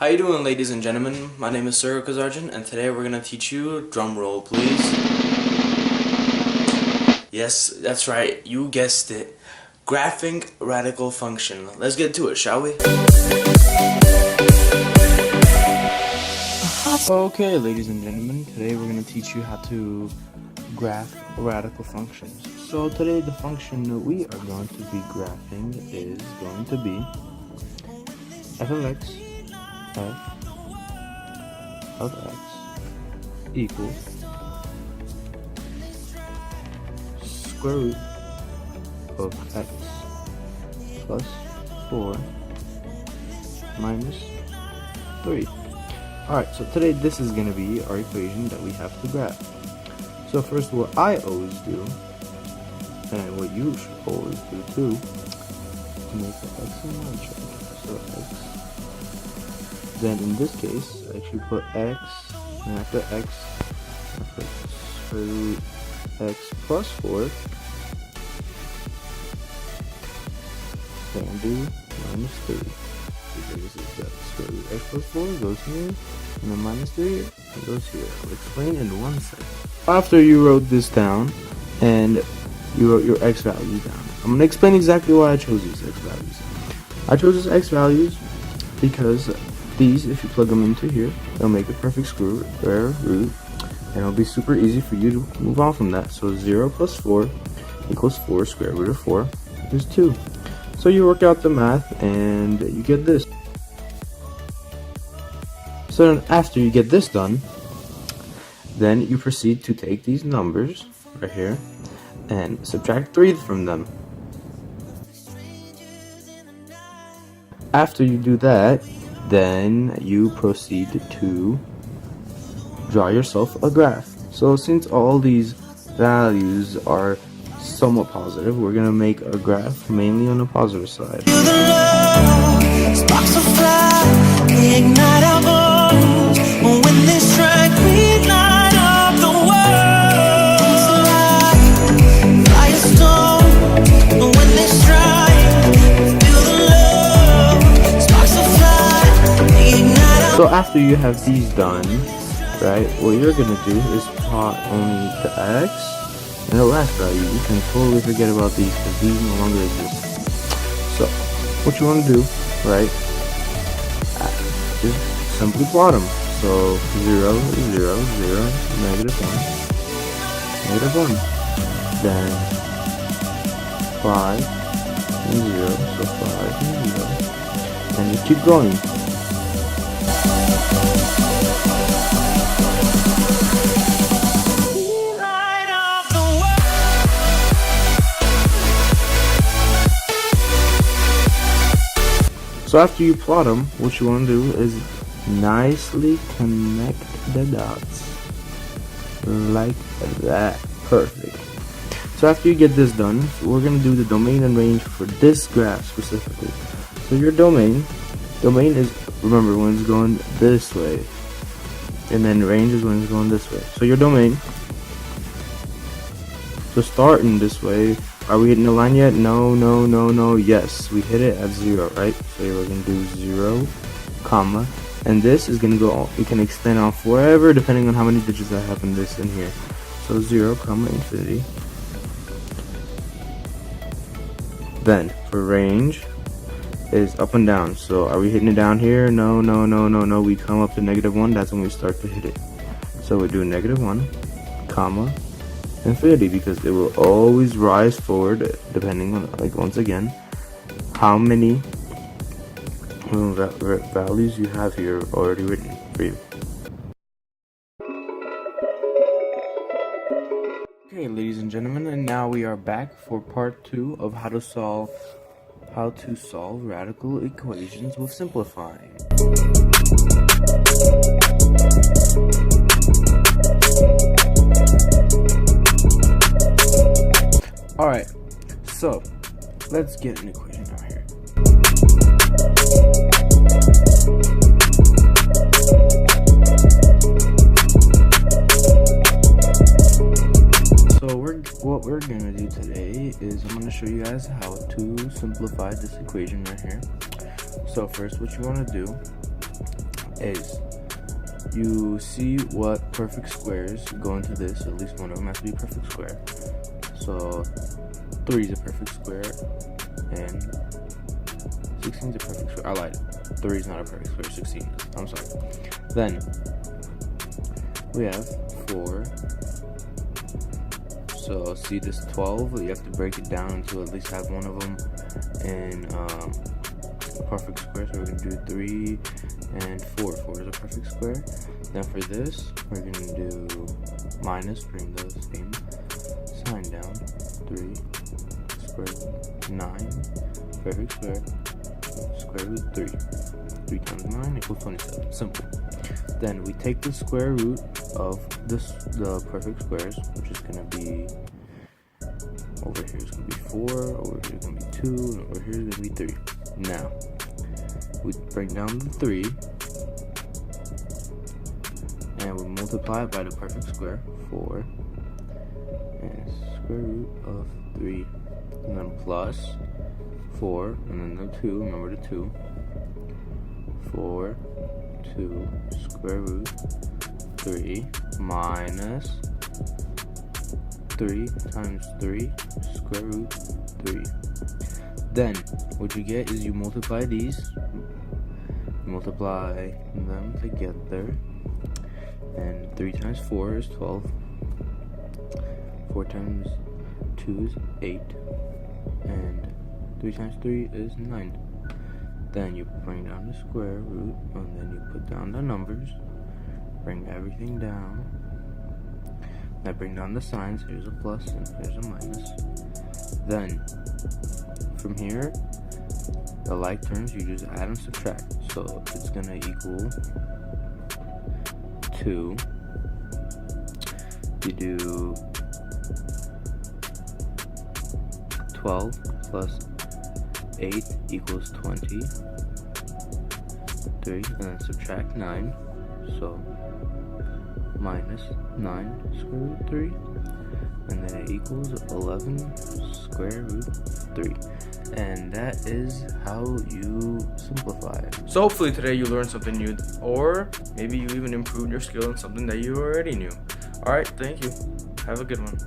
How you doing, ladies and gentlemen? My name is Sir Kazarjan, and today we're gonna teach you drum roll, please. Yes, that's right. You guessed it. Graphing radical function. Let's get to it, shall we? Okay, ladies and gentlemen, today we're gonna teach you how to graph radical functions. So today the function that we are going to be graphing is going to be f of x f of x equals square root of x plus 4 minus 3. Alright, so today this is going to be our equation that we have to graph. So first, what I always do, and what you should always do too, to make the x and y chart. So x. Then in this case, I actually put x, and after x, I put square root x plus 4. Then I do minus 3. Because this is the square root x plus 4 goes here, and then minus 3 goes here. I'll explain in 1 second. After you wrote this down, and you wrote your x values down, I'm going to explain exactly why I chose these x values. I chose these x values because these, if you plug them into here, they'll make a perfect square root, and it'll be super easy for you to move on from that. So 0 plus 4 equals 4, square root of 4 is 2. So you work out the math and you get this. So then after you get this done, then you proceed to take these numbers right here and subtract 3 from them. After you do that, then you proceed to draw yourself a graph. So since all these values are somewhat positive, we're going to make a graph mainly on the positive side. So after you have these done, right, what you're going to do is plot only the x and the last value. You can totally forget about these because these no longer exist. So what you want to do, right, is simply plot them. So 0, 0, 0, negative 1, negative 1. Then 5 and 0, so 5 and 0. And just keep going. So after you plot them, what you want to do is nicely connect the dots like that. Perfect. So after you get this done, we're going to do the domain and range for this graph specifically. So your domain is, remember, when it's going this way, and then range is when it's going this way. So your domain, so starting this way, are we hitting the line yet? No, no, no, no. Yes, we hit it at 0, right? So we're going to do 0, comma, and this is going to go, it can extend on forever depending on how many digits I have in this in here. So 0, comma, infinity. Then for range is up and down. So are we hitting it down here? No, no, no, no, no. We come up to -1. That's when we start to hit it. So we do -1, comma, infinity, because it will always rise forward depending on, like, once again, how many values you have here already written for you. Okay, ladies and gentlemen, and now we are back for part 2 of how to solve radical equations with simplifying. Alright, so let's get an equation out here. So what we're gonna do today is I'm gonna show you guys how to simplify this equation right here. So first, what you want to do is you see what perfect squares go into this. At least one of them has to be a perfect square. So 3 is a perfect square and 16 is a perfect square. I lied. 3 is not a perfect square. 16 is. I'm sorry. Then we have 4. So see this 12, you have to break it down to at least have one of them in a perfect square. So we're going to do 3 and 4. 4 is a perfect square. Then for this, we're going to do minus, bring the same sign down. 3 square root 9, perfect square, square root 3. 3 times 9 equals 27. Simple. Then we take the square root of the perfect squares, which is going to be, over here is going to be 4, over here is going to be 2, and over here is going to be 3. Now, we bring down the 3, and we multiply it by the perfect square, 4, and square root of 3, and then plus 4, and then the 2, remember the 2, 4, 2, square root 3 minus 3 times 3 square root 3. Then what you get is you multiply these, multiply them together, and 3 times 4 is 12, 4 times 2 is 8, and 3 times 3 is 9. Then you bring down the square root, and then you put down the numbers, bring everything down. Now bring down the signs, here's a plus and here's a minus. Then, from here, the like terms, you just add and subtract. So it's gonna equal 2. You do 12 plus 8 equals 20. 3, and then subtract 9. So minus 9 square root 3, and then it equals 11 square root 3. And that is how you simplify it. So hopefully today you learned something new, or maybe you even improved your skill in something that you already knew. Alright, thank you. Have a good one.